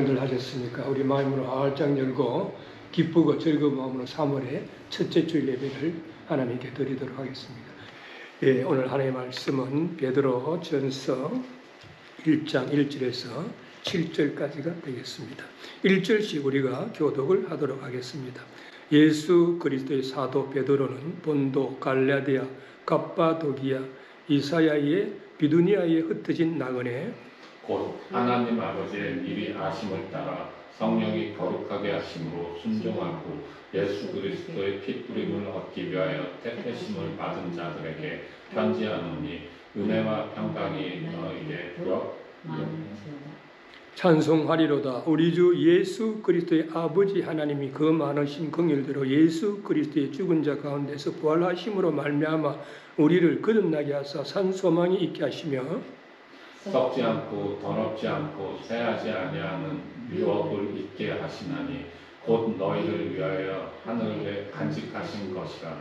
여러분들 하셨습니까? 우리 마음으로 활짝 열고 기쁘고 즐거운 마음으로 3월의 첫째 주일 예배를 하나님께 드리도록 하겠습니다. 예, 오늘 하나님의 말씀은 베드로 전서 1장 1절에서 7절까지가 되겠습니다. 1절씩 우리가 교독을 하도록 하겠습니다. 예수 그리스도의 사도 베드로는 본도, 갈라디아, 갑바도기아, 이사야의 비두니아에 흩어진 나그네 곧 하나님 아버지의 미리 아심을 따라 성령이 거룩하게 하심으로 순종하고 예수 그리스도의 피 뿌림을 얻기 위하여 택하심을 받은 자들에게 편지하노니 은혜와 평강이 너희에게 찬송하리로다. 우리 주 예수 그리스도의 아버지 하나님이 그 많으신 긍휼대로 예수 그리스도의 죽은 자 가운데서 부활하심으로 말미암아 우리를 거듭나게 하사 산 소망이 있게 하시며 썩지 않고 더럽지 않고 새하지 아니하는 유업을 있게 하시나니 곧 너희를 위하여 하늘에 간직하신 것이라.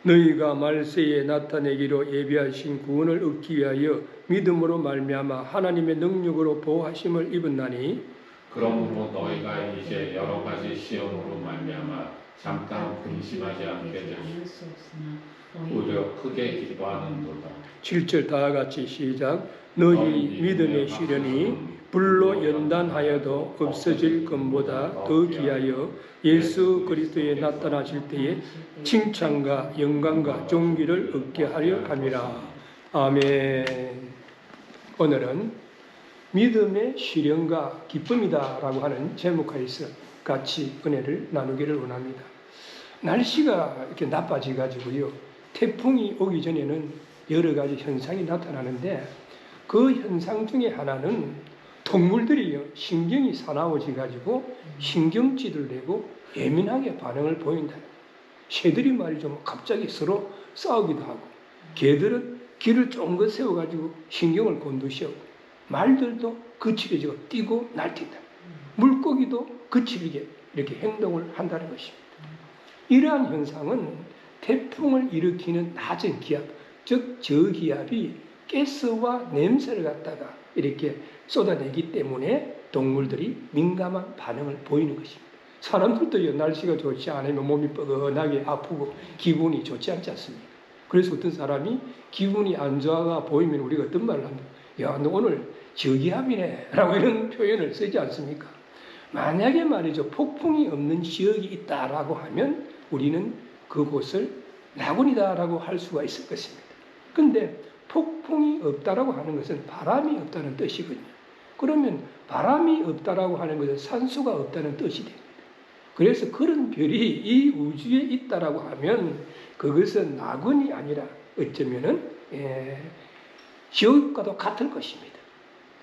너희가 말세에 나타내기로 예비하신 구원을 얻기 위하여 믿음으로 말미암아 하나님의 능력으로 보호하심을 입었나니 그러므로 너희가 이제 여러 가지 시험으로 말미암아 잠깐 근심하지 않게 되시오. 오히려 크게 기뻐하는도다. 7절 다 같이 시작. 너희 믿음의 시련이 불로 연단하여도 없어질 것보다 더 귀하여 예수 그리스도에 나타나실 때에 칭찬과 영광과 존귀를 얻게 하려 함이라. 아멘. 오늘은 믿음의 시련과 기쁨이다 라고 하는 제목하에서 같이 은혜를 나누기를 원합니다. 날씨가 이렇게 나빠져가지고요, 태풍이 오기 전에는 여러 가지 현상이 나타나는데 그 현상 중에 하나는 동물들이 신경이 사나워져가지고 신경질을 내고 예민하게 반응을 보인다. 새들이 말이죠, 갑자기 서로 싸우기도 하고, 개들은 길을 쫑긋 세워가지고 신경을 곤두세우고, 말들도 거칠게 뛰고 날뛴다. 물고기도 거칠게 이렇게 행동을 한다는 것입니다. 이러한 현상은 태풍을 일으키는 낮은 기압, 즉 저기압이 가스와 냄새를 갖다가 이렇게 쏟아내기 때문에 동물들이 민감한 반응을 보이는 것입니다. 사람들도 날씨가 좋지 않으면 몸이 뻐근하게 아프고 기분이 좋지 않지 않습니까? 그래서 어떤 사람이 기분이 안 좋아가 보이면 우리가 어떤 말을 합니까? 야, 너 오늘 저기압이네 라고 이런 표현을 쓰지 않습니까? 만약에 말이죠, 폭풍이 없는 지역이 있다라고 하면 우리는 그곳을 낙원이다라고 할 수가 있을 것입니다. 그런데 폭풍이 없다라고 하는 것은 바람이 없다는 뜻이거든요. 그러면 바람이 없다라고 하는 것은 산소가 없다는 뜻이 됩니다. 그래서 그런 별이 이 우주에 있다라고 하면 그것은 낙원이 아니라 어쩌면은 지옥과도 같을 것입니다.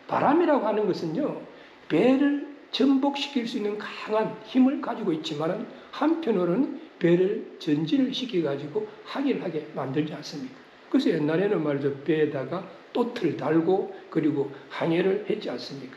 바람이라고 하는 것은요, 배를 전복시킬 수 있는 강한 힘을 가지고 있지만 한편으로는 배를 전진을 시켜가지고 항해하게 만들지 않습니까? 그래서 옛날에는 말이죠, 배에다가 또트를 달고 그리고 항해를 했지 않습니까?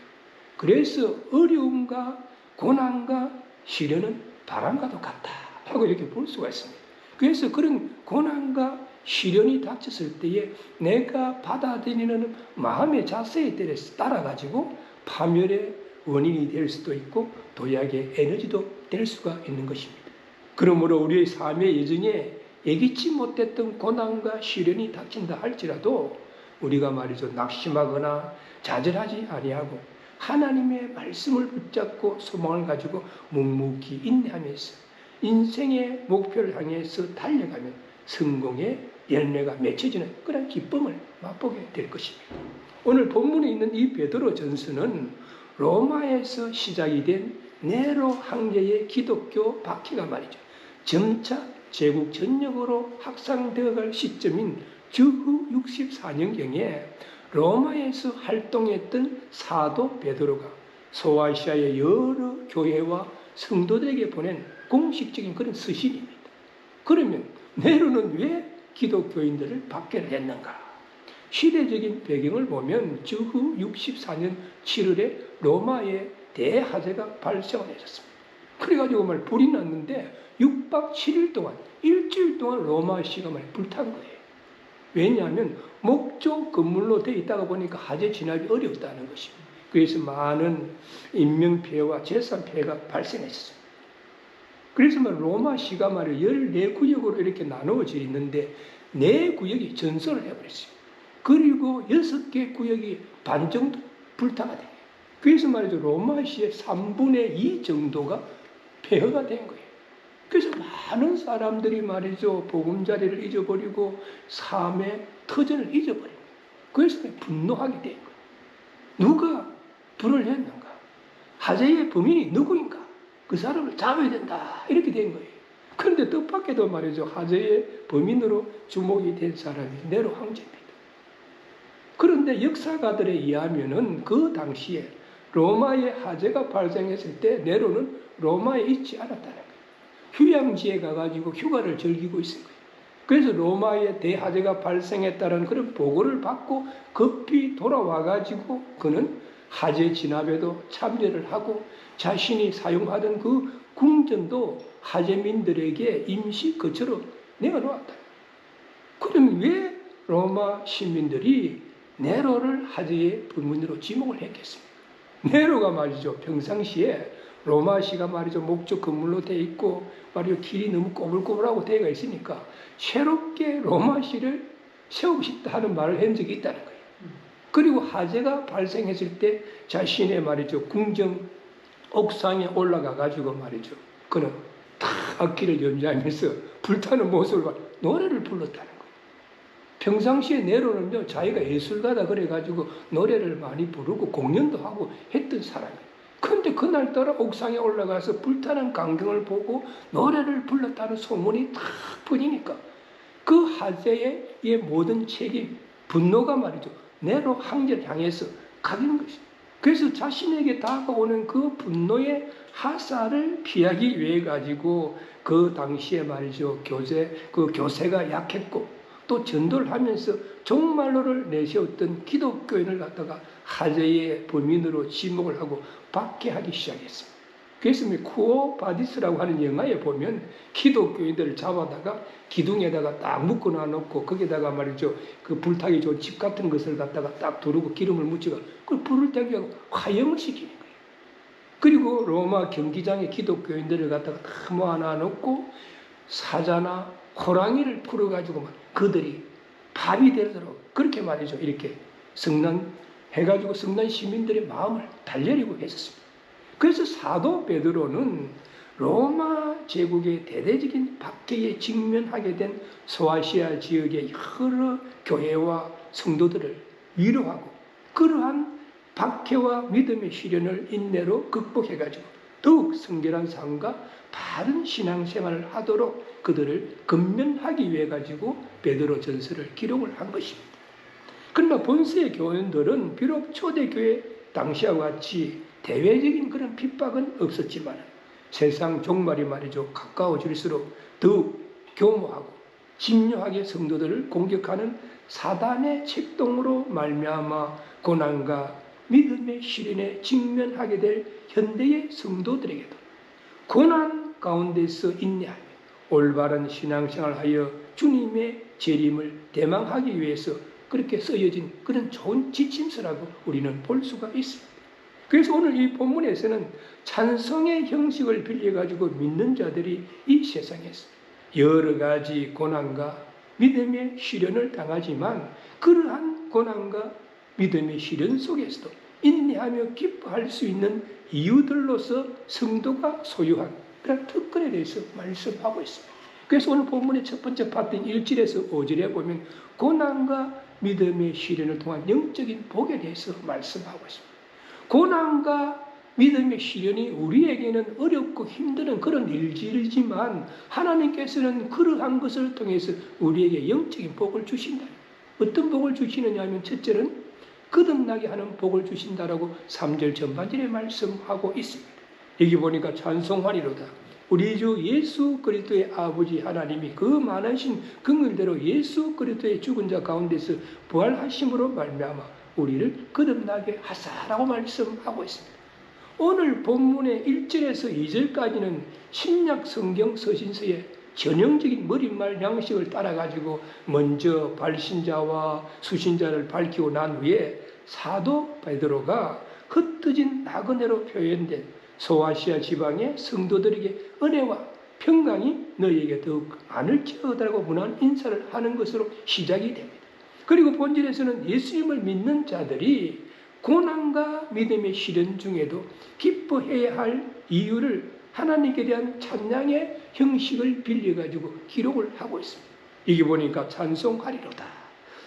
그래서 어려움과 고난과 시련은 바람과도 같다라고 이렇게 볼 수가 있습니다. 그래서 그런 고난과 시련이 닥쳤을 때에 내가 받아들이는 마음의 자세에 따라가지고 파멸의 원인이 될 수도 있고 도약의 에너지도 될 수가 있는 것입니다. 그러므로 우리의 삶의 여정에 예기치 못했던 고난과 시련이 닥친다 할지라도 우리가 말이죠, 낙심하거나 좌절하지 아니하고 하나님의 말씀을 붙잡고 소망을 가지고 묵묵히 인내하면서 인생의 목표를 향해서 달려가면 성공의 열매가 맺혀지는 그런 기쁨을 맛보게 될 것입니다. 오늘 본문에 있는 이 베드로 전서는 로마에서 시작이 된 네로 황제의 기독교 박해가 말이죠, 점차 제국 전역으로 확산되어갈 시점인 주후 64년경에 로마에서 활동했던 사도 베드로가 소아시아의 여러 교회와 성도들에게 보낸 공식적인 그런 서신입니다. 그러면 네로는 왜 기독교인들을 박해를 했는가? 시대적인 배경을 보면 주후 64년 7월에 로마에 대화재가 발생을 했었습니다. 그래가지고 불이 났는데 6박 7일 동안, 일주일 동안 로마시가 불탄 거예요. 왜냐하면 목조 건물로 되어 있다가 보니까 화재 진압이 어려웠다는 것입니다. 그래서 많은 인명피해와 재산피해가 발생했어요. 그래서 로마시가 말이에요. 14구역으로 이렇게 나누어져 있는데 4구역이 전설을 해버렸어요. 그리고 6개 구역이 반 정도 불타가 돼요. 그래서 말이죠. 로마시의 3분의 2 정도가 폐허가 된 거예요. 그래서 많은 사람들이 말이죠. 보금자리를 잊어버리고 삶의 터전을 잊어버린 거예요. 그래서 분노하게 된 거예요. 누가 불을 했는가? 하재의 범인이 누구인가? 그 사람을 잡아야 된다. 이렇게 된 거예요. 그런데 뜻밖에도 말이죠. 하재의 범인으로 주목이 된 사람이 네로 황제입니다. 그런데 역사가들에 의하면은 그 당시에 로마의 하재가 발생했을 때 네로는 로마에 있지 않았다는 거예요. 휴양지에 가가지고 휴가를 즐기고 있은 거예요. 그래서 로마에 대하재가 발생했다는 그런 보고를 받고 급히 돌아와가지고 그는 하재 진압에도 참여를 하고 자신이 사용하던 그 궁전도 하재민들에게 임시 거처로 내어놓았다. 그러면 왜 로마 시민들이 네로를 하재의 범인으로 지목을 했겠습니까? 네로가 말이죠. 평상시에 로마시가 말이죠. 목적 건물로 되어 있고 말이죠. 길이 너무 꼬불꼬불하고 되어 있으니까 새롭게 로마시를 세우고 싶다 하는 말을 한 적이 있다는 거예요. 그리고 하재가 발생했을 때 자신의 말이죠. 궁정 옥상에 올라가 가지고 말이죠. 그는 다 악기를 연주하면서 불타는 모습을 노래를 불렀다는 거예요. 평상시에 네로는요. 자기가 예술가다 그래가지고 노래를 많이 부르고 공연도 하고 했던 사람이에요. 그런데 그날따라 옥상에 올라가서 불타는 광경을 보고 노래를 불렀다는 소문이 탁 퍼지니까 그 하재의 모든 책임, 분노가 말이죠. 네로 황제를 향해서 가는 것이죠. 그래서 자신에게 다가오는 그 분노의 하사를 피하기 위해 가지고 그 당시에 말이죠. 교세가 약했고 또 전도를 하면서 종말로를 내세웠던 기독교인을 갖다가 하재의 범인으로 지목을 하고 박해하기 시작했습니다. 그래서 쿠오 바디스라고 하는 영화에 보면 기독교인들을 잡아다가 기둥에다가 딱 묶어놔 놓고 거기다가 말이죠. 그 불타기 좋은 집 같은 것을 갖다가 딱 두르고 기름을 묻히고 그 불을 떼게 화형을 시키는 거예요. 그리고 로마 경기장에 기독교인들을 갖다가 다 모아놔 놓고 사자나 호랑이를 풀어가지고 그들이 밥이 되도록 그렇게 말이죠. 이렇게 해가지고 성난 시민들의 마음을 달래려고 했었습니다. 그래서 사도 베드로는 로마 제국의 대대적인 박해에 직면하게 된 소아시아 지역의 여러 교회와 성도들을 위로하고 그러한 박해와 믿음의 시련을 인내로 극복해가지고 더욱 성결한 삶과 바른 신앙생활을 하도록 그들을 건면하기 위해 가지고 베드로 전서를 기록을 한 것입니다. 그러나 본세의 교인들은 비록 초대교회 당시와 같이 대외적인 그런 핍박은 없었지만 세상 종말이 말이죠. 가까워질수록 더욱 교모하고 집요하게 성도들을 공격하는 사단의 책동으로 말미암아 고난과 믿음의 시련에 직면하게 될 현대의 성도들에게도 고난 가운데서 인내하며 올바른 신앙생활하여 주님의 재림을 대망하기 위해서 그렇게 쓰여진 그런 좋은 지침서라고 우리는 볼 수가 있습니다. 그래서 오늘 이 본문에서는 찬송의 형식을 빌려가지고 믿는 자들이 이 세상에서 여러 가지 고난과 믿음의 시련을 당하지만 그러한 고난과 믿음의 시련 속에서도 인내하며 기뻐할 수 있는 이유들로서 성도가 소유한 그런 특권에 대해서 말씀하고 있습니다. 그래서 오늘 본문의 첫 번째 파트인 1절에서 5절에 보면 고난과 믿음의 시련을 통한 영적인 복에 대해서 말씀하고 있습니다. 고난과 믿음의 시련이 우리에게는 어렵고 힘든 그런 일들이지만 하나님께서는 그러한 것을 통해서 우리에게 영적인 복을 주신다. 어떤 복을 주시느냐 하면 첫째는 거듭나게 하는 복을 주신다라고 3절 전반절에 말씀하고 있습니다. 여기 보니까 찬송하리로다. 우리 주 예수 그리스도의 아버지 하나님이 그 많으신 긍휼대로 예수 그리스도의 죽은 자 가운데서 부활하심으로 말미암아 우리를 거듭나게 하사라고 말씀하고 있습니다. 오늘 본문의 1절에서 2절까지는 신약 성경 서신서의 전형적인 머릿말 양식을 따라가지고 먼저 발신자와 수신자를 밝히고 난 후에 사도 베드로가 흩어진 나그네로 표현된 소아시아 지방의 성도들에게 은혜와 평강이 너희에게 더욱 많을지어다라고 문안 인사를 하는 것으로 시작이 됩니다. 그리고 본질에서는 예수님을 믿는 자들이 고난과 믿음의 시련 중에도 기뻐해야 할 이유를 하나님께 대한 찬양의 형식을 빌려가지고 기록을 하고 있습니다. 이게 보니까 찬송하리로다.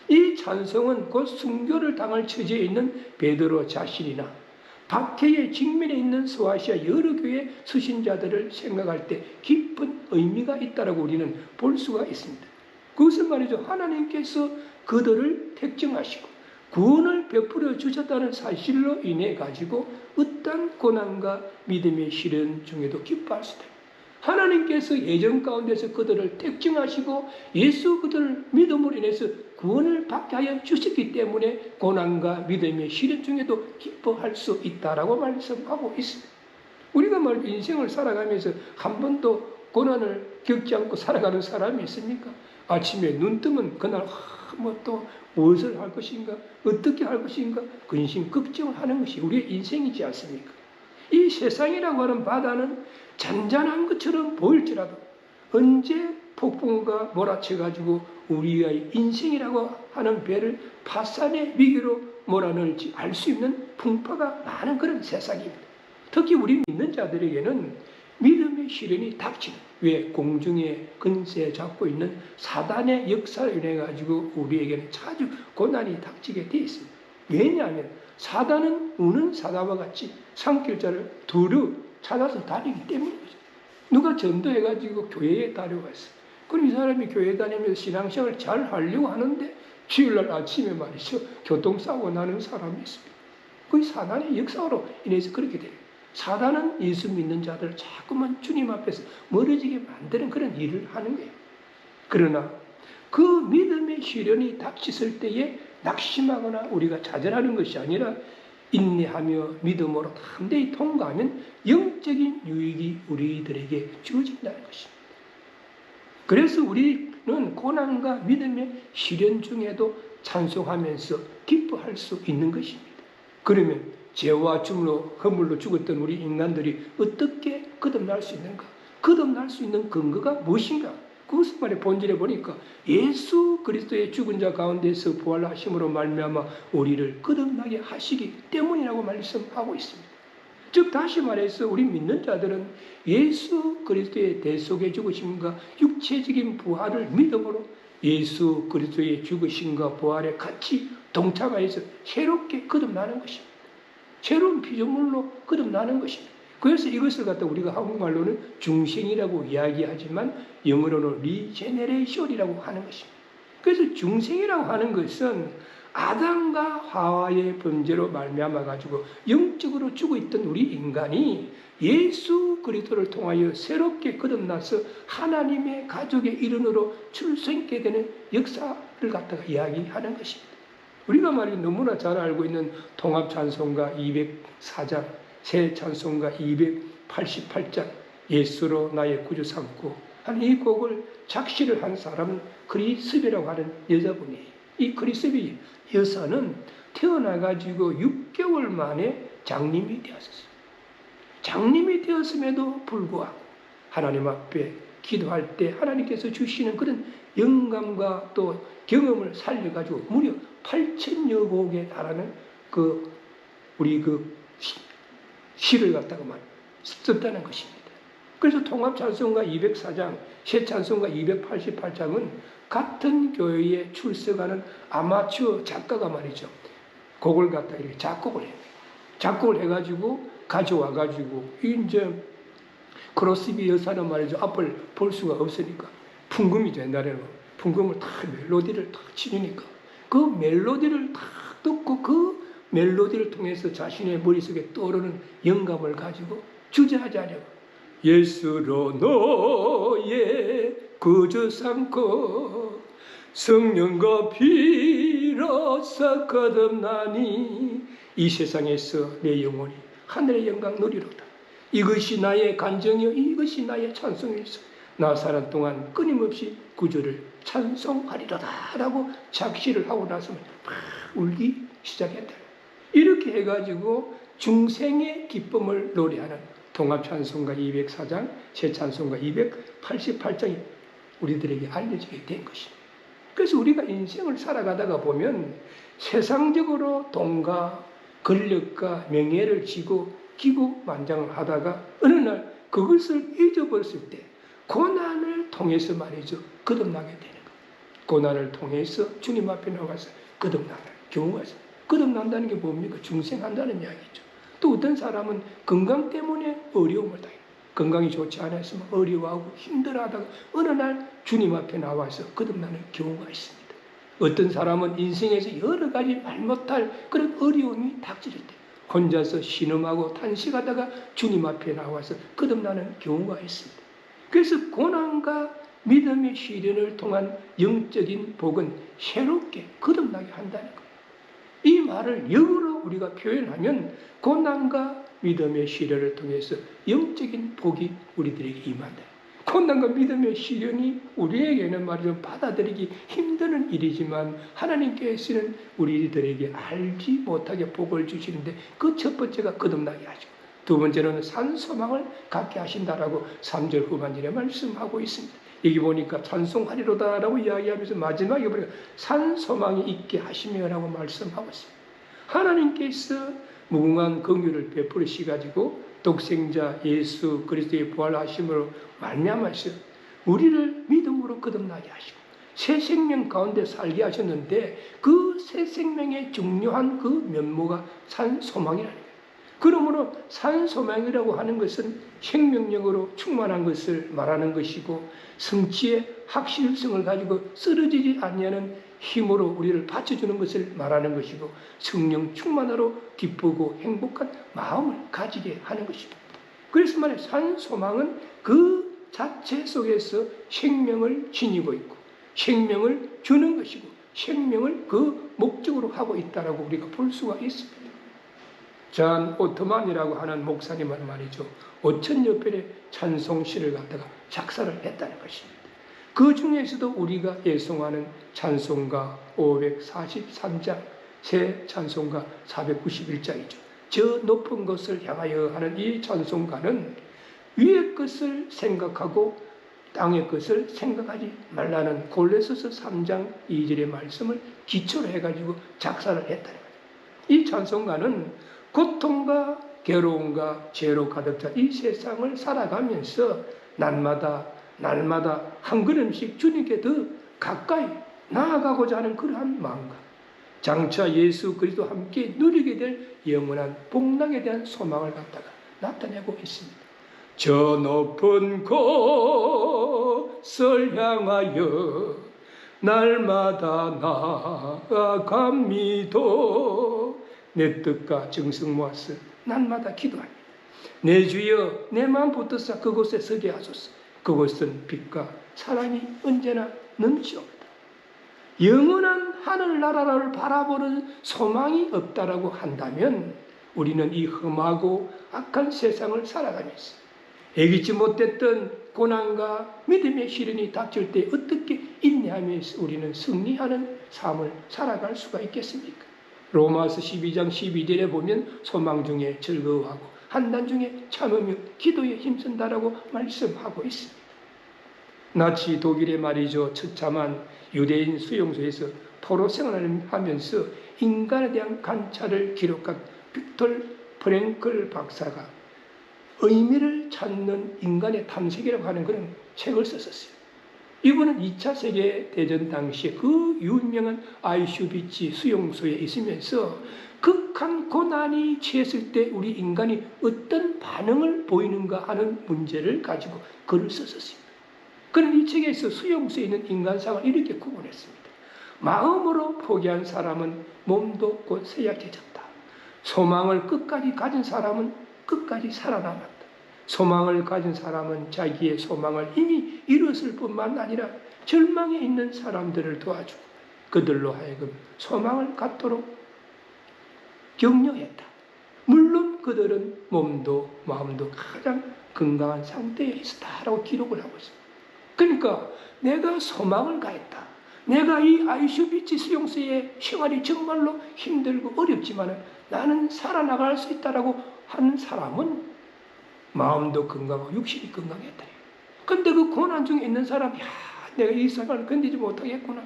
이 찬송은 곧 순교를 당할 처지에 있는 베드로 자신이나 박해의 직면에 있는 소아시아 여러 교회 수신자들을 생각할 때 깊은 의미가 있다고 우리는 볼 수가 있습니다. 그것은 말이죠. 하나님께서 그들을 택정하시고 구원을 베풀어 주셨다는 사실로 인해 가지고 어떤 고난과 믿음의 시련 중에도 기뻐할 수 있다. 하나님께서 예정 가운데서 그들을 택정하시고 예수 그들을 믿음으로 인해서 구원을 받게 하여 주셨기 때문에 고난과 믿음의 시련 중에도 기뻐할 수 있다라고 말씀하고 있습니다. 우리가 말이죠. 인생을 살아가면서 한 번도 고난을 겪지 않고 살아가는 사람이 있습니까? 아침에 눈 뜨면 그날 또 무엇을 할 것인가, 어떻게 할 것인가 근심 걱정을 하는 것이 우리의 인생이지 않습니까? 이 세상이라고 하는 바다는 잔잔한 것처럼 보일지라도 언제 폭풍우가 몰아쳐가지고 우리의 인생이라고 하는 배를 파산의 위기로 몰아넣을지 알 수 있는 풍파가 많은 그런 세상입니다. 특히 우리 믿는 자들에게는 믿음의 시련이 닥치는, 왜 공중에 근세 잡고 있는 사단의 역사로 인해 가지고 우리에게는 자주 고난이 닥치게 되어 있습니다. 왜냐하면 사단은 우는 사자와 같이 산길자를 두루 찾아서 다니기 때문이죠. 누가 전도해가지고 교회에 다녀갔어요. 그럼 이 사람이 교회 다니면서 신앙생활을 잘 하려고 하는데 주일날 아침에 말이죠. 교통사고 나는 사람이 있습니다. 그 사단의 역사로 인해서 그렇게 돼요. 사단은 예수 믿는 자들을 자꾸만 주님 앞에서 멀어지게 만드는 그런 일을 하는 거예요. 그러나 그 믿음의 시련이 닥쳤을 때에 낙심하거나 우리가 좌절하는 것이 아니라 인내하며 믿음으로 담대히 통과하면 영적인 유익이 우리들에게 주어진다는 것입니다. 그래서 우리는 고난과 믿음의 시련 중에도 찬송하면서 기뻐할 수 있는 것입니다. 그러면 죄와 허물로 죽었던 우리 인간들이 어떻게 거듭날 수 있는가? 거듭날 수 있는 근거가 무엇인가? 그것을 말해 본질에 보니까 예수 그리스도의 죽은 자 가운데서 부활하심으로 말미암아 우리를 거듭나게 하시기 때문이라고 말씀하고 있습니다. 즉 다시 말해서 우리 믿는 자들은 예수 그리스도의 대속의 죽으심과 육체적인 부활을 믿음으로 예수 그리스도의 죽으심과 부활에 같이 동참하여서 새롭게 거듭나는 것입니다. 새로운 피조물로 거듭나는 것입니다. 그래서 이것을 갖다 우리가 한국말로는 중생이라고 이야기하지만 영어로는 리제네레이션이라고 하는 것입니다. 그래서 중생이라고 하는 것은 아담과 하와의 범죄로 말미암아 가지고 영적으로 죽어있던 우리 인간이 예수 그리스도를 통하여 새롭게 거듭나서 하나님의 가족의 일원으로 출생하게 되는 역사를 갖다가 이야기하는 것입니다. 우리가 말이 너무나 잘 알고 있는 통합찬송가 204장, 새 찬송가 288장, 예수로 나의 구주 삼고 하는 이 곡을 작시를 한 사람은 크리스비라고 하는 여자분이에요. 이 크리스비 여사는 태어나가지고 6개월 만에 장님이 되었어요. 장님이 되었음에도 불구하고 하나님 앞에 기도할 때 하나님께서 주시는 그런 영감과 또 경험을 살려가지고 무려 8,000여 곡에 달하는 우리 시를 갖다가 썼다는 것입니다. 그래서 통합찬송가 204장, 새 찬송가 288장은 같은 교회에 출석하는 아마추어 작가가 말이죠. 곡을 갖다 이렇게 작곡을 해요. 작곡을 해가지고 가져와가지고 이제 크로스비 여사는 말이죠. 앞을 볼 수가 없으니까 풍금이죠. 옛날에는 풍금을 다 멜로디를 다 치니까 그 멜로디를 다 듣고 그 멜로디를 통해서 자신의 머릿속에 떠오르는 영감을 가지고 주저하지 않고 예수로 너의 구주 삼고 성령과 피로서 거듭나니 이 세상에서 내 영혼이 하늘의 영광 누리로다. 이것이 나의 간정이요 이것이 나의 찬송이었어. 나 사는 동안 끊임없이 구주를 찬송하리로다 라고 작시를 하고 나서 막 울기 시작했다. 이렇게 해가지고 중생의 기쁨을 노래하는 통합찬송가 204장, 새찬송가 288장이 우리들에게 알려지게 된 것입니다. 그래서 우리가 인생을 살아가다가 보면 세상적으로 돈과 권력과 명예를 쥐고 기고만장을 하다가 어느 날 그것을 잊어버렸을 때 고난을 통해서 말이죠, 거듭나게 되는 거예요. 고난을 통해서 주님 앞에 나가서 거듭나는 경우가 있어요. 거듭난다는 게 뭡니까? 중생한다는 이야기죠. 또 어떤 사람은 건강 때문에 어려움을 당해요. 건강이 좋지 않았으면 어려워하고 힘들어하다가 어느 날 주님 앞에 나와서 거듭나는 경우가 있습니다. 어떤 사람은 인생에서 여러 가지 말 못할 그런 어려움이 닥쳐질 때 혼자서 신음하고 탄식하다가 주님 앞에 나와서 거듭나는 경우가 있습니다. 그래서 고난과 믿음의 시련을 통한 영적인 복은 새롭게 거듭나게 한다는 거예요. 이 말을 영어로 우리가 표현하면 고난과 믿음의 시련을 통해서 영적인 복이 우리들에게 임한다. 고난과 믿음의 시련이 우리에게는 말이죠, 받아들이기 힘든 일이지만 하나님께서는 우리들에게 알지 못하게 복을 주시는데 그 첫 번째가 거듭나게 하시고 두 번째는 산소망을 갖게 하신다라고 3절 후반절에 말씀하고 있습니다. 여기 보니까 찬송하리로다라고 이야기하면서 마지막에 보니까 산소망이 있게 하시며라고 말씀하고 있습니다. 하나님께서 무궁한 긍휼을 베푸시가지고 독생자 예수 그리스도의 부활하심으로 말미암아서 우리를 믿음으로 거듭나게 하시고 새 생명 가운데 살게 하셨는데 그 새 생명의 중요한 그 면모가 산소망이라는 거예요. 그러므로 산소망이라고 하는 것은 생명력으로 충만한 것을 말하는 것이고 성취의 확실성을 가지고 쓰러지지 아니하는 힘으로 우리를 받쳐주는 것을 말하는 것이고 성령 충만으로 기쁘고 행복한 마음을 가지게 하는 것입니다. 그래서 말해 산소망은 그 자체 속에서 생명을 지니고 있고 생명을 주는 것이고 생명을 그 목적으로 하고 있다라고 우리가 볼 수가 있습니다. 잔 오트만이라고 하는 목사님은 말이죠, 5,000여 편의 찬송시를 갖다가 작사를 했다는 것입니다. 그 중에서도 우리가 예송하는 찬송가 543장, 새 찬송가 491장이죠. 저 높은 것을 향하여 하는 이 찬송가는 위의 것을 생각하고 땅의 것을 생각하지 말라는 골로새서 3장 2절의 말씀을 기초로 해가지고 작사를 했다는 거예요. 이 찬송가는 고통과 괴로움과 죄로 가득 찬 이 세상을 살아가면서 날마다 한 걸음씩 주님께 더 가까이 나아가고자 하는 그러한 마음과 장차 예수 그리스도와 함께 누리게 될 영원한 복락에 대한 소망을 갖다가 나타내고 있습니다. 저 높은 곳을 향하여 날마다 나아갑니다. 내 뜻과 정성 모아서 날마다 기도합니다. 내 주여 내 마음 붙드사 그곳에 서게 하소서. 그곳은 빛과 사랑이 언제나 넘치옵니다. 영원한 하늘나라를 바라보는 소망이 없다라고 한다면 우리는 이 험하고 악한 세상을 살아가면서 예기치 못했던 고난과 믿음의 시련이 닥칠 때 어떻게 인내하면서 우리는 승리하는 삶을 살아갈 수가 있겠습니까? 로마서 12장 12절에 보면 소망 중에 즐거워하고 한단 중에 참으며 기도에 힘쓴다라고 말씀하고 있습니다. 나치 독일의 말이죠, 처참한 유대인 수용소에서 포로 생활을 하면서 인간에 대한 관찰을 기록한 빅톨 프랭클 박사가 의미를 찾는 인간의 탐색이라고 하는 그런 책을 썼었어요. 이분은 2차 세계대전 당시에 그 유명한 아이슈비츠 수용소에 있으면서 극한 고난이 취했을 때 우리 인간이 어떤 반응을 보이는가 하는 문제를 가지고 글을 썼었습니다. 그는 이 책에서 수용소에 있는 인간상을 이렇게 구분했습니다. 마음으로 포기한 사람은 몸도 곧 쇠약해졌다. 소망을 끝까지 가진 사람은 끝까지 살아남았다. 소망을 가진 사람은 자기의 소망을 이미 이뤘을 뿐만 아니라 절망에 있는 사람들을 도와주고 그들로 하여금 소망을 갖도록 격려했다. 물론 그들은 몸도 마음도 가장 건강한 상태에 있었다라고 기록을 하고 있습니다. 그러니까 내가 소망을 가했다. 내가 이 아이슈비츠 수용소의 생활이 정말로 힘들고 어렵지만 나는 살아나갈 수 있다라고 하는 사람은 마음도 건강하고 육신이 건강했다. 근데 그 고난 중에 있는 사람이 내가 이 생활을 견디지 못하겠구나.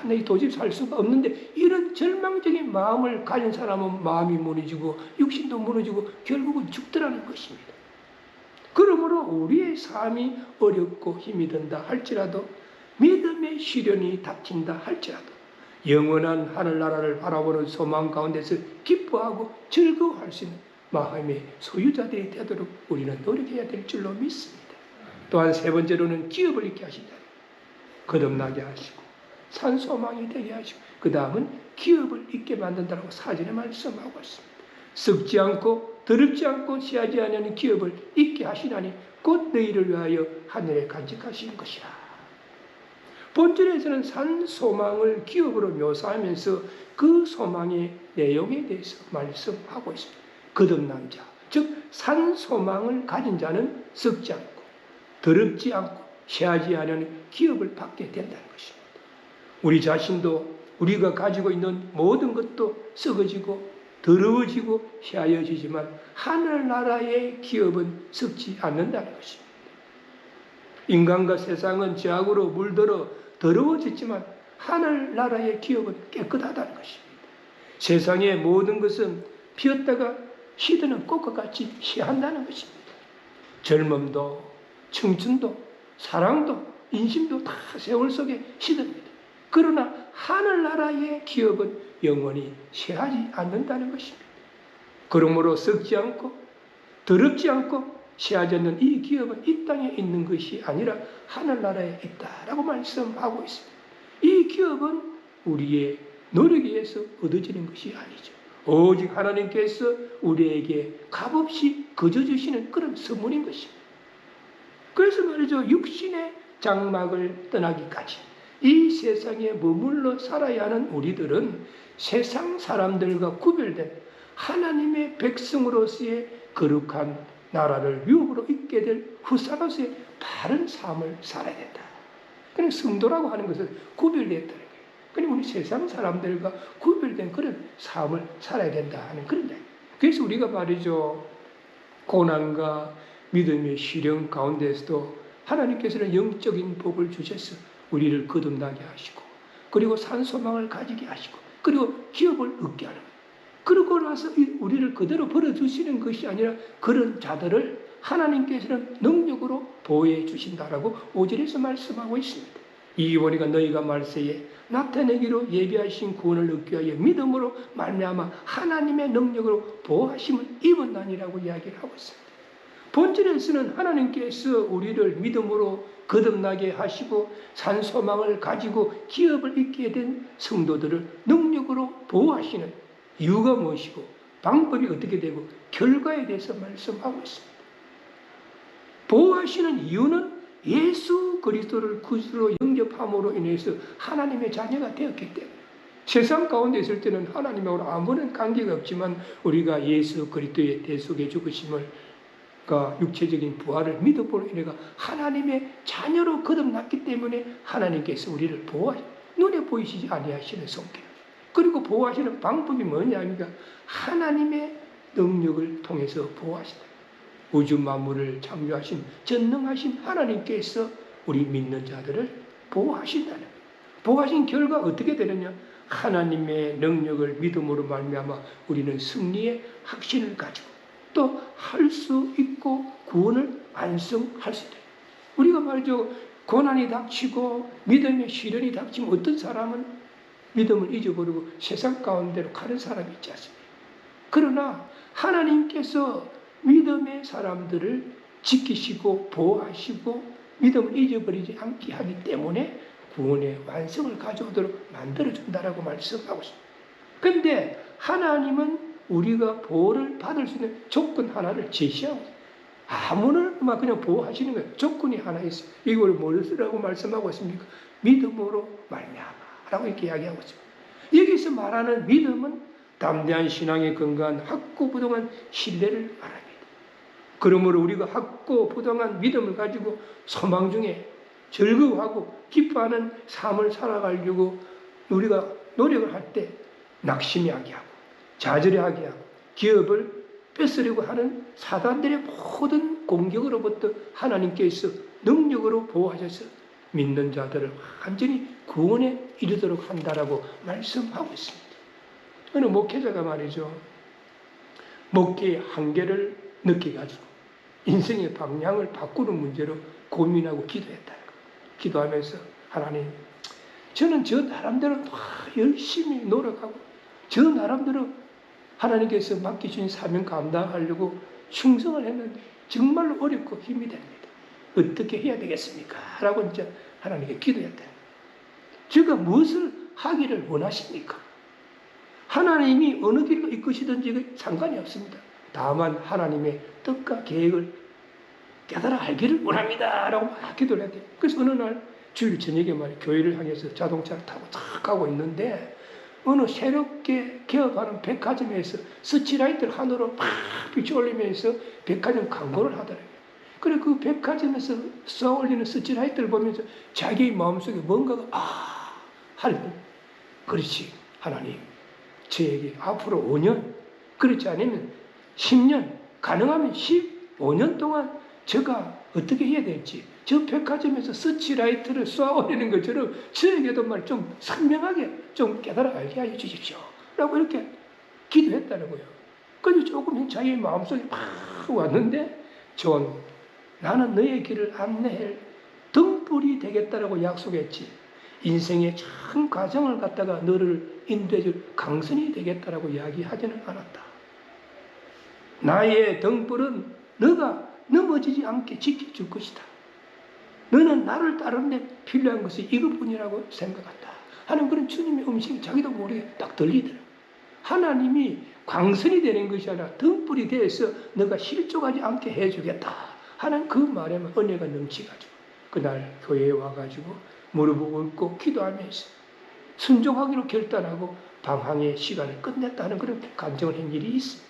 내가 도저히 살 수가 없는데 이런 절망적인 마음을 가진 사람은 마음이 무너지고 육신도 무너지고 결국은 죽더라는 것입니다. 그러므로 우리의 삶이 어렵고 힘이 든다 할지라도 믿음의 시련이 닥친다 할지라도 영원한 하늘나라를 바라보는 소망 가운데서 기뻐하고 즐거워할 수 있는 마음의 소유자들이 되도록 우리는 노력해야 될 줄로 믿습니다. 또한 세 번째로는 기업을 잃게 하신다. 거듭나게 하시고 산소망이 되게 하시고 그 다음은 기업을 잊게 만든다고 사전에 말씀하고 있습니다. 썩지 않고 더럽지 않고 시하지 않는 기업을 잊게 하시나니 곧 너희를 위하여 하늘에 간직하신 것이라. 본절에서는 산소망을 기업으로 묘사하면서 그 소망의 내용에 대해서 말씀하고 있습니다. 거듭난 자, 즉 산소망을 가진 자는 썩지 않고 더럽지 않고 시하지 않은 기업을 받게 된다는 것입니다. 우리 자신도 우리가 가지고 있는 모든 것도 썩어지고 더러워지고 시하여지지만 하늘나라의 기업은 썩지 않는다는 것입니다. 인간과 세상은 죄악으로 물들어 더러워졌지만 하늘나라의 기업은 깨끗하다는 것입니다. 세상의 모든 것은 피었다가 시드는 꽃과 같이 시한다는 것입니다. 젊음도 청춘도 사랑도 인심도 다 세월 속에 시듭니다. 그러나 하늘나라의 기업은 영원히 쇠하지 않는다는 것입니다. 그러므로 썩지 않고 더럽지 않고 쇠하지 않는 이 기업은 이 땅에 있는 것이 아니라 하늘나라에 있다라고 말씀하고 있습니다. 이 기업은 우리의 노력에 의해서 얻어지는 것이 아니죠. 오직 하나님께서 우리에게 값없이 거저주시는 그런 선물인 것입니다. 그래서 말이죠. 육신의 장막을 떠나기까지 이 세상에 머물러 살아야 하는 우리들은 세상 사람들과 구별된 하나님의 백성으로서의 거룩한 나라를 유업으로 입게 될 후사로서의 바른 삶을 살아야 된다. 그냥 성도라고 하는 것은 구별되었다는 거예요. 그러니까 우리 세상 사람들과 구별된 그런 삶을 살아야 된다 하는 그런 이야기. 그래서 우리가 말이죠. 고난과 믿음의 시련 가운데서도 하나님께서는 영적인 복을 주셔서 우리를 거듭나게 하시고 그리고 산소망을 가지게 하시고 그리고 기업을 얻게 하는 거예요. 그러고 나서 우리를 그대로 버려주시는 것이 아니라 그런 자들을 하나님께서는 능력으로 보호해 주신다라고 5절에서 말씀하고 있습니다. 이보니까 너희가 말세에 나타내기로 예비하신 구원을 얻기 위하여 믿음으로 말미암아 하나님의 능력으로 보호하심을 입었나니라고 이야기를 하고 있습니다. 본질에서는 하나님께서 우리를 믿음으로 거듭나게 하시고 산소망을 가지고 기업을 잊게 된 성도들을 능력으로 보호하시는 이유가 무엇이고 방법이 어떻게 되고 결과에 대해서 말씀하고 있습니다. 보호하시는 이유는 예수 그리스도를 구주로 영접함으로 인해서 하나님의 자녀가 되었기 때문에 세상 가운데 있을 때는 하나님하고 아무런 관계가 없지만 우리가 예수 그리스도의 대속의 죽으심을 육체적인 부활을 믿음으로 인해 하나님의 자녀로 거듭났기 때문에 하나님께서 우리를 보호하시 눈에 보이시지 아니하시는 성격 그리고 보호하시는 방법이 뭐냐니까 하나님의 능력을 통해서 보호하신다. 우주 만물을 창조하신 전능하신 하나님께서 우리 믿는 자들을 보호하신다는 거예요. 보호하신 결과 어떻게 되느냐? 하나님의 능력을 믿음으로 말미암아 우리는 승리의 확신을 가지고 또 할 수 있고 구원을 완성할 수 있다. 우리가 말이죠. 고난이 닥치고 믿음의 시련이 닥치면 어떤 사람은 믿음을 잊어버리고 세상 가운데로 가는 사람이 있지 않습니까? 그러나 하나님께서 믿음의 사람들을 지키시고 보호하시고 믿음을 잊어버리지 않게 하기 때문에 구원의 완성을 가져오도록 만들어준다라고 말씀하고 있습니다. 그런데 하나님은 우리가 보호를 받을 수 있는 조건 하나를 제시하고 있습니다. 아무나 그냥 보호하시는 거예요. 조건이 하나 있어요. 이걸 무엇이라고 말씀하고 있습니까? 믿음으로 말미암아라고 이렇게 이야기하고 있습니다. 여기서 말하는 믿음은 담대한 신앙의 근거한 확고부동한 신뢰를 말합니다. 그러므로 우리가 확고부동한 믿음을 가지고 소망 중에 즐거워하고 기뻐하는 삶을 살아가려고 우리가 노력을 할 때 낙심하게 하고 좌절하게 하고 기업을 뺏으려고 하는 사단들의 모든 공격으로부터 하나님께서 능력으로 보호하셔서 믿는 자들을 완전히 구원에 이르도록 한다라고 말씀하고 있습니다. 어느 목회자가 말이죠. 목회의 한계를 느껴가지고 인생의 방향을 바꾸는 문제로 고민하고 기도했다. 기도하면서 하나님, 저는 저 나름대로 다 열심히 노력하고 저 나름대로 하나님께서 맡기신 사명 감당하려고 충성을 했는데 정말로 어렵고 힘이 됩니다. 어떻게 해야 되겠습니까? 라고 이제 하나님께 기도했다. 제가 무엇을 하기를 원하십니까? 하나님이 어느 길로 이끄시든지 상관이 없습니다. 다만 하나님의 뜻과 계획을 깨달아 알기를 원합니다. 라고 막 기도를 했대요. 그래서 어느 날 주일 저녁에 말이에요. 교회를 향해서 자동차를 타고 탁 가고 있는데 어느 새롭게 개업하는 백화점에서 스치라이트를 하늘로 팍 비춰올리면서 백화점 광고를 하더라고요. 그래 그 백화점에서 쏘아올리는 스치라이트를 보면서 자기의 마음속에 뭔가가 하늘 그렇지 하나님 저에게 앞으로 5년 그렇지 않으면 10년 가능하면 15년 동안 제가 어떻게 해야 될지 저 백화점에서 스치라이트를 쏘아올리는 것처럼 저에게도 말 좀 선명하게 좀 깨달아 알게 하여 주십시오 라고 이렇게 기도했다는 거예요. 그래서 조금 자기 마음속에 팍 왔는데 존 나는 너의 길을 안내할 등불이 되겠다라고 약속했지 인생의 참 과정을 갖다가 너를 인도해줄 강선이 되겠다라고 이야기하지는 않았다. 나의 등불은 너가 넘어지지 않게 지켜줄 것이다. 너는 나를 따르는 데 필요한 것이 이것뿐이라고 생각한다 하는 그런 주님의 음식이 자기도 모르게 딱 들리더라고요. 하나님이 광선이 되는 것이 아니라 등불이 되어서 너가 실족하지 않게 해주겠다 하는 그 말에만 은혜가 넘치가지고 그날 교회에 와가지고 무릎을 꿇고 기도하면서 순종하기로 결단하고 방황의 시간을 끝냈다는 그런 간증을 한 일이 있습니다.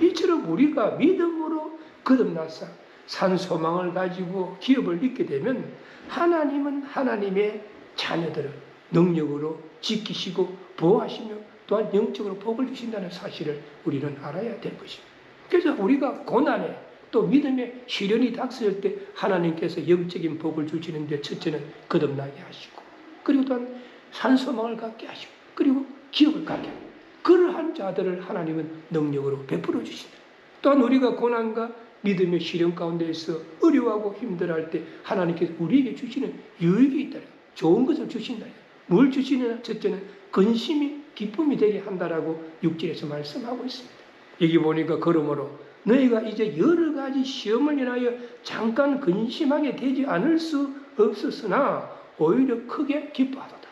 이처럼 우리가 믿음으로 거듭나서 산 소망을 가지고 기업을 잇게 되면 하나님은 하나님의 자녀들을 능력으로 지키시고 보호하시며 또한 영적으로 복을 주신다는 사실을 우리는 알아야 될 것입니다. 그래서 우리가 고난에 또 믿음의 시련이 닥칠 때 하나님께서 영적인 복을 주시는데 첫째는 거듭나게 하시고 그리고 또한 산소망을 갖게 하시고 그리고 기업을 갖게 하고 그러한 자들을 하나님은 능력으로 베풀어 주신다. 또한 우리가 고난과 믿음의 시련 가운데에서 어려워하고 힘들어할 때 하나님께서 우리에게 주시는 유익이 있다. 좋은 것을 주신다. 뭘 주시느냐? 첫째는 근심이 기쁨이 되게 한다라고 6절에서 말씀하고 있습니다. 여기 보니까 그러므로 너희가 이제 여러 가지 시험을 인하여 잠깐 근심하게 되지 않을 수 없었으나 오히려 크게 기뻐하도다.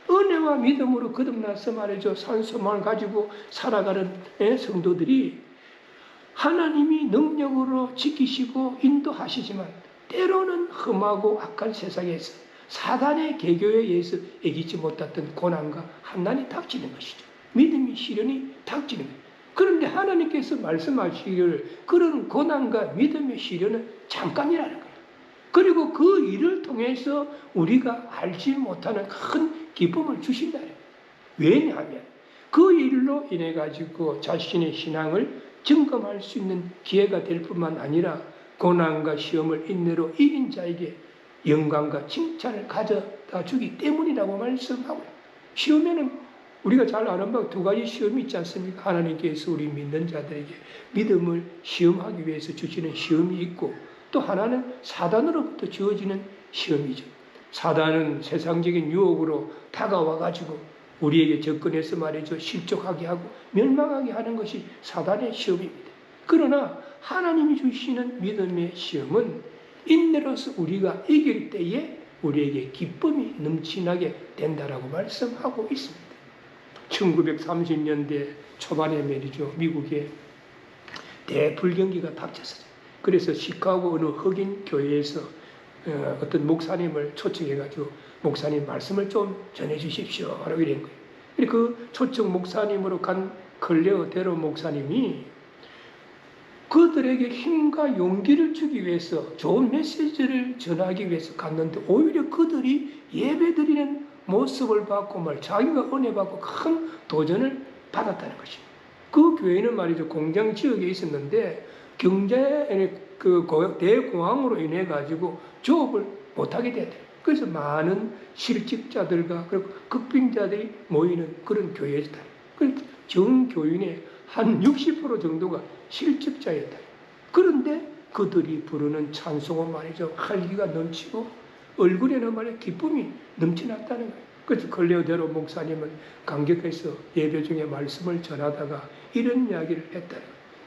은혜와 믿음으로 거듭나서 말이죠. 산소망을 가지고 살아가는 성도들이 하나님이 능력으로 지키시고 인도하시지만 때로는 험하고 악한 세상에서 사단의 계교에 의해서 이기지 못했던 고난과 환난이 닥치는 것이죠. 믿음의 시련이 닥치는 거예요. 그런데 하나님께서 말씀하시기를 그런 고난과 믿음의 시련은 잠깐이라는 거예요. 그리고 그 일을 통해서 우리가 알지 못하는 큰 기쁨을 주신다. 왜냐하면 그 일로 인해 가지고 자신의 신앙을 점검할 수 있는 기회가 될 뿐만 아니라 고난과 시험을 인내로 이긴 자에게 영광과 칭찬을 가져다 주기 때문이라고 말씀하고요. 시험에는 우리가 잘 아는 바 두 가지 시험이 있지 않습니까? 하나님께서 우리 믿는 자들에게 믿음을 시험하기 위해서 주시는 시험이 있고 또 하나는 사단으로부터 주어지는 시험이죠. 사단은 세상적인 유혹으로 다가와가지고 우리에게 접근해서 말이죠. 실족하게 하고 멸망하게 하는 것이 사단의 시험입니다. 그러나 하나님이 주시는 믿음의 시험은 인내로서 우리가 이길 때에 우리에게 기쁨이 넘치나게 된다라고 말씀하고 있습니다. 1930년대 초반에 말이죠. 미국에 대불경기가 닥쳤어요. 그래서 시카고 어느 흑인 교회에서 어떤 목사님을 초청해가지고 목사님 말씀을 좀 전해주십시오 라고 이런 거예요. 그 초청 목사님으로 간 클레어 데로 목사님이 그들에게 힘과 용기를 주기 위해서 좋은 메시지를 전하기 위해서 갔는데 오히려 그들이 예배드리는 모습을 받고 자기가 은혜 받고 큰 도전을 받았다는 것입니다. 그 교회는 말이죠, 공장 지역에 있었는데 경제 대공황으로 인해 가지고 조업을 못하게 됐대요. 그래서 많은 실직자들과 그리고 극빈자들이 모이는 그런 교회였다. 전 교인의 한 60% 정도가 실직자였다. 그런데 그들이 부르는 찬송은 말이죠, 활기가 넘치고 얼굴에는 말이죠, 기쁨이 넘쳐났다는 거예요. 그래서 클레오데로 목사님은 감격해서 예배 중에 말씀을 전하다가 이런 이야기를 했다.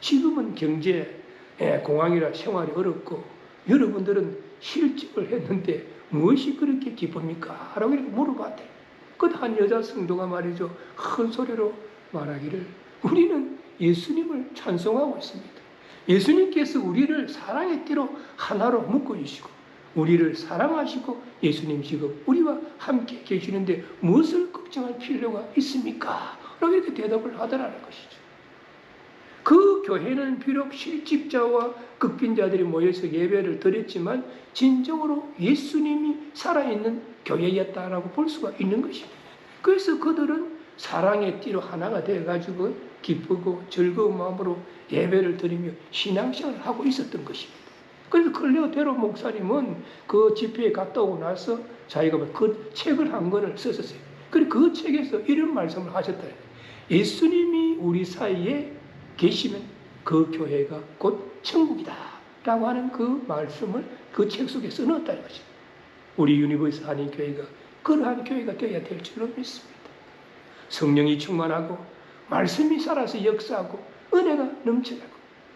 지금은 경제 공황이라 생활이 어렵고 여러분들은 실직을 했는데 무엇이 그렇게 기쁩니까? 라고 이렇게 물어봤대. 그 한 여자 성도가 말이죠, 큰 소리로 말하기를 우리는 예수님을 찬송하고 있습니다. 예수님께서 우리를 사랑의 띠로 하나로 묶어주시고 우리를 사랑하시고 예수님 지금 우리와 함께 계시는데 무엇을 걱정할 필요가 있습니까? 라고 이렇게 대답을 하더라는 것이죠. 그 교회는 비록 실직자와 극빈자들이 모여서 예배를 드렸지만 진정으로 예수님이 살아있는 교회였다라고 볼 수가 있는 것입니다. 그래서 그들은 사랑의 띠로 하나가 되어가지고 기쁘고 즐거운 마음으로 예배를 드리며 신앙생활을 하고 있었던 것입니다. 그래서 클레오데로 목사님은 그 집회에 갔다 오고 나서 자기가 그 책을 한 권을 썼었어요. 그리고 그 책에서 이런 말씀을 하셨다. 예수님이 우리 사이에 계시면 그 교회가 곧 천국이다 라고 하는 그 말씀을 그 책 속에 써넣었다는 것입니다. 우리 유니버스 한인교회가 그러한 교회가 되어야 될 줄로 믿습니다. 성령이 충만하고 말씀이 살아서 역사하고 은혜가 넘쳐나고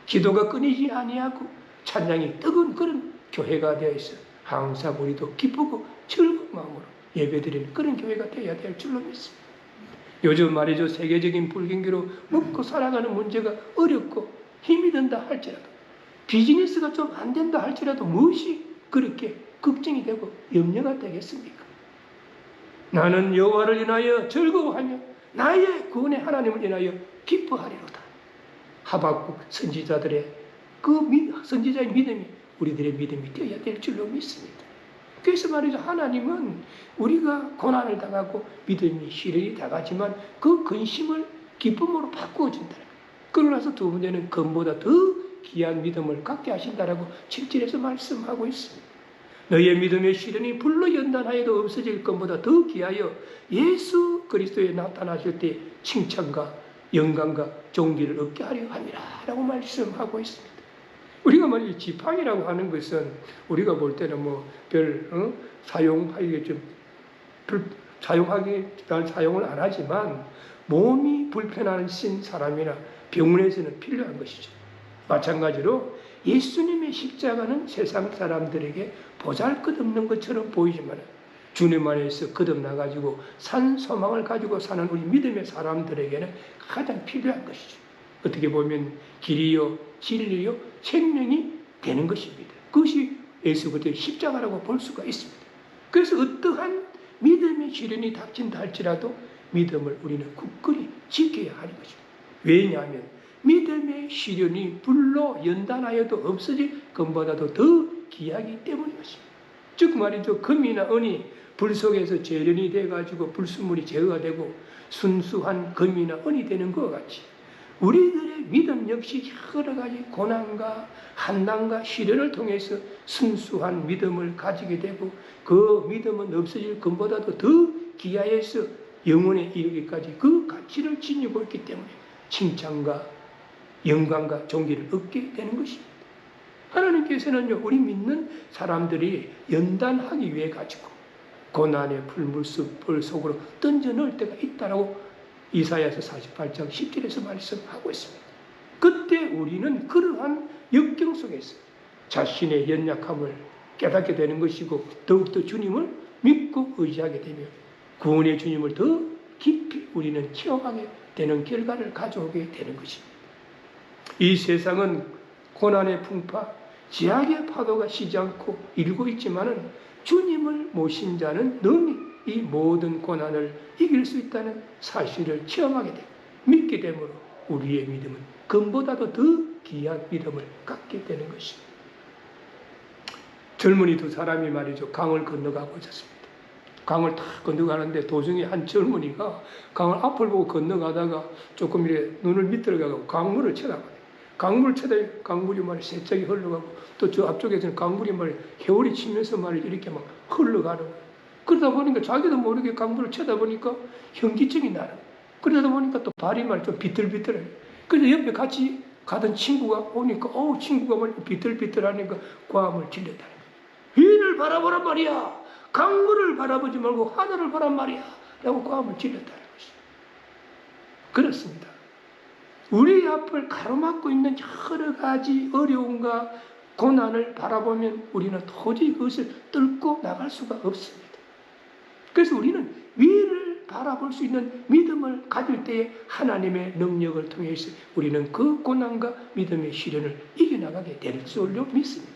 기도가 끊이지 아니하고 찬양이 뜨거운 그런 교회가 되어 있어 항상 우리도 기쁘고 즐거운 마음으로 예배드리는 그런 교회가 되어야 될 줄로 믿습니다. 요즘 말이죠, 세계적인 불경기로 먹고 살아가는 문제가 어렵고 힘이 든다 할지라도 비즈니스가 좀 안 된다 할지라도 무엇이 그렇게 걱정이 되고 염려가 되겠습니까? 나는 여호와를 인하여 즐거워하며 나의 구원의 하나님을 인하여 기뻐하리로다. 하박국 선지자의 믿음이 우리들의 믿음이 되어야 될 줄로 믿습니다. 그래서 말이죠, 하나님은 우리가 고난을 당하고 믿음이 시련이 당하지만 그 근심을 기쁨으로 바꾸어 준다. 그러고 나서 두 번째는 금보다 더 귀한 믿음을 갖게 하신다라고 7절에서 말씀하고 있습니다. 너의 믿음의 시련이 불로 연단하여도 없어질 것보다 더 귀하여 예수 그리스도에 나타나실 때 칭찬과 영광과 존귀를 얻게 하려 함이라 라고 말씀하고 있습니다. 우리가 말이죠, 지팡이라고 하는 것은 우리가 볼 때는 사용을 안 하지만 몸이 불편하신 사람이나 병원에서는 필요한 것이죠. 마찬가지로 예수님의 십자가는 세상 사람들에게 보잘것없는 것처럼 보이지만 주님 안에서 거듭나가지고 산 소망을 가지고 사는 우리 믿음의 사람들에게는 가장 필요한 것이죠. 어떻게 보면 길이요 진리요 생명이 되는 것입니다. 그것이 예수 그리스도의 십자가라고 볼 수가 있습니다. 그래서 어떠한 믿음의 시련이 닥친다 할지라도 믿음을 우리는 굳건히 지켜야 하는 것입니다. 왜냐하면 믿음의 시련이 불로 연단하여도 없어질 것보다도 더 귀하기 때문인 것입니다. 즉 말이죠, 금이나 은이 불 속에서 재련이 돼가지고 불순물이 제거가 되고 순수한 금이나 은이 되는 것과 같이 우리들의 믿음 역시 여러 가지 고난과 한난과 시련을 통해서 순수한 믿음을 가지게 되고 그 믿음은 없어질 것보다도 더 귀하여서 영원에 이르기까지 그 가치를 지니고 있기 때문에 칭찬과 영광과 존귀를 얻게 되는 것입니다. 하나님께서는요, 우리 믿는 사람들이 연단하기 위해 가지고 고난의 풀무숲 속으로 던져 넣을 때가 있다라고 이사야서 48장 10절에서 말씀하고 있습니다. 그때 우리는 그러한 역경 속에서 자신의 연약함을 깨닫게 되는 것이고 더욱더 주님을 믿고 의지하게 되며 구원의 주님을 더 깊이 우리는 체험하게 되는 결과를 가져오게 되는 것입니다. 이 세상은 고난의 풍파, 지악의 파도가 쉬지 않고 일고 있지만은 주님을 모신 자는 능히 이 모든 고난을 이길 수 있다는 사실을 체험하게 되고 믿게 되므로 우리의 믿음은 금보다도 더 귀한 믿음을 갖게 되는 것입니다. 젊은이 두 사람이 말이죠, 강을 건너가고 있었습니다. 강을 다 건너가는데 도중에 한 젊은이가 강을 앞을 보고 건너가다가 조금 이래 눈을 밑으로 가고 강물을 쳐다봐요. 강물을 쳐다보니 강물이 말이 세차게 흘러가고 또 저 앞쪽에서는 강물이 말이 해오리 치면서 말이 이렇게 막 흘러가는 거예요. 그러다 보니까 자기도 모르게 강물을 쳐다보니까 현기증이 나는 거예요. 그러다 보니까 또 발이 말이 좀 비틀비틀해요. 그래서 옆에 같이 가던 친구가 오니까 친구가 말이 비틀비틀하니까 고함을 질렀다는 거예요. 위를 바라보란 말이야. 강물을 바라보지 말고 하늘을 보란 말이야. 라고 고함을 질렀다는 것이죠. 그렇습니다. 우리 앞을 가로막고 있는 여러 가지 어려움과 고난을 바라보면 우리는 도저히 그것을 뚫고 나갈 수가 없습니다. 그래서 우리는 위를 바라볼 수 있는 믿음을 가질 때에 하나님의 능력을 통해서 우리는 그 고난과 믿음의 시련을 이겨나가게 될 줄로 믿습니다.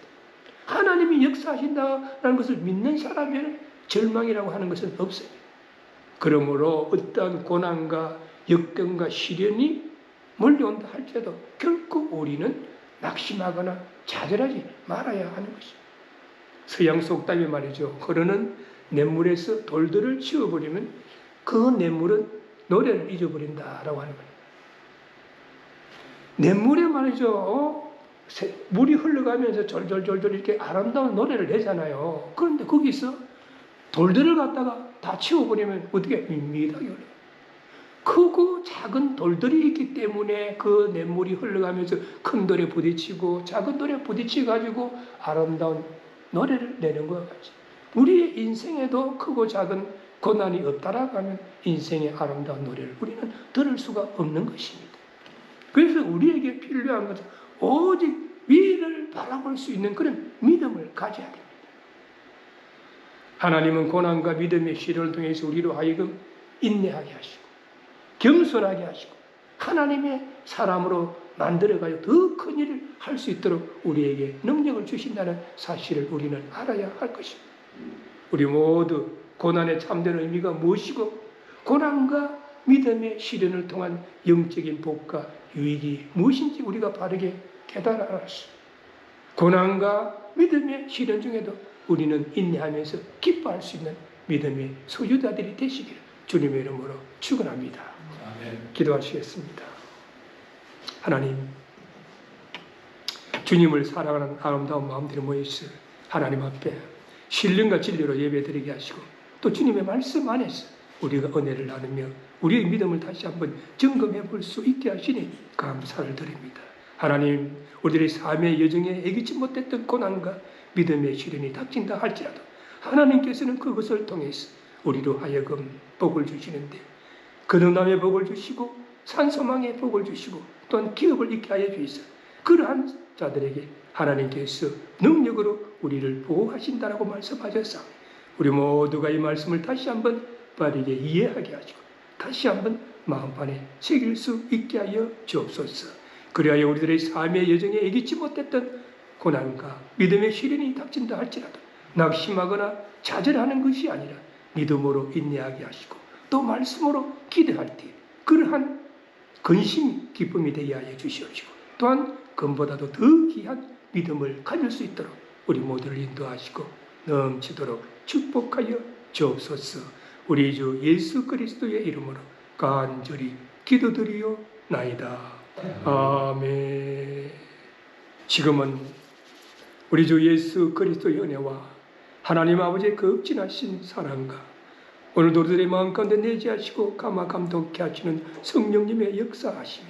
하나님이 역사하신다는 것을 믿는 사람에는 절망이라고 하는 것은 없어요. 그러므로 어떤 고난과 역경과 시련이 몰려온다 할지라도 결코 우리는 낙심하거나 좌절하지 말아야 하는 것입니다. 서양 속담이 말이죠. 흐르는 냇물에서 돌들을 치워버리면 그 냇물은 노래를 잊어버린다라고 하는 거예요. 냇물에 말이죠. 물이 흘러가면서 졸졸졸졸 이렇게 아름다운 노래를 내잖아요. 그런데 거기서 돌들을 갖다가 다 치워버리면 어떻게 밋밋하게 흘러요. 크고 작은 돌들이 있기 때문에 그 냇물이 흘러가면서 큰 돌에 부딪히고 작은 돌에 부딪혀가지고 아름다운 노래를 내는 것 같이 우리의 인생에도 크고 작은 고난이 없다라고 하면 인생의 아름다운 노래를 우리는 들을 수가 없는 것입니다. 그래서 우리에게 필요한 것은 오직 위를 바라볼 수 있는 그런 믿음을 가져야 됩니다. 하나님은 고난과 믿음의 시련을 통해서 우리로 하여금 인내하게 하시고 겸손하게 하시고 하나님의 사람으로 만들어가지고 더 큰 일을 할 수 있도록 우리에게 능력을 주신다는 사실을 우리는 알아야 할 것입니다. 우리 모두 고난의 참된 의미가 무엇이고 고난과 믿음의 시련을 통한 영적인 복과 유익이 무엇인지 우리가 바르게 깨달아서 고난과 믿음의 시련 중에도 우리는 인내하면서 기뻐할 수 있는 믿음의 소유자들이 되시기를 주님의 이름으로 축원합니다. 기도하시겠습니다. 하나님, 주님을 사랑하는 아름다운 마음들이 모여있어 하나님 앞에 신령과 진리로 예배드리게 하시고 또 주님의 말씀 안에서 우리가 은혜를 나누며 우리의 믿음을 다시 한번 점검해 볼 수 있게 하시니 감사를 드립니다. 하나님, 우리들의 삶의 여정에 애기치 못했던 고난과 믿음의 시련이 닥친다 할지라도 하나님께서는 그것을 통해서 우리로 하여금 복을 주시는데 거듭남의 복을 주시고 산소망의 복을 주시고 또한 기업을 있게 하여 주시사 그러한 자들에게 하나님께서 능력으로 우리를 보호하신다라고 말씀하셨사오니 우리 모두가 이 말씀을 다시 한번 빠르게 이해하게 하시고 다시 한번 마음판에 새길 수 있게 하여 주옵소서. 그리하여 우리들의 삶의 여정에 애기치 못했던 고난과 믿음의 시련이 닥친다 할지라도 낙심하거나 좌절하는 것이 아니라 믿음으로 인내하게 하시고 또 말씀으로 기도할 때 그러한 근심이 기쁨이 되게 하여 주시옵시고 또한 금보다도 더 귀한 믿음을 가질 수 있도록 우리 모두를 인도하시고 넘치도록 축복하여 주옵소서. 우리 주 예수 그리스도의 이름으로 간절히 기도드리오나이다. 아멘. 지금은 우리 주 예수 그리스도의 은혜와 하나님 아버지의 극진하신 사랑과 오늘도 우리들의 마음 가운데 내재하시고 감독케 하시는 성령님의 역사하심이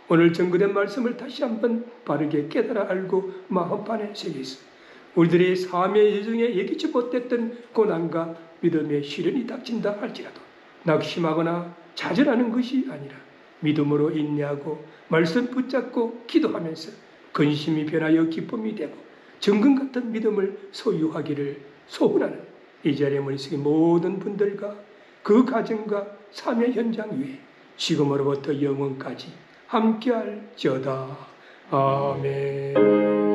오늘 전거된 말씀을 다시 한번 바르게 깨달아 알고 마음판에 새기서 우리들의 삶의 여정에 예기치 못했던 고난과 믿음의 시련이 닥친다 할지라도 낙심하거나 좌절하는 것이 아니라 믿음으로 인내하고 말씀 붙잡고 기도하면서 근심이 변하여 기쁨이 되고 정금 같은 믿음을 소유하기를 소원하는 이 자리에 머리속의 모든 분들과 그 가정과 삶의 현장 위에 지금으로부터 영원까지 함께할지어다. 아멘.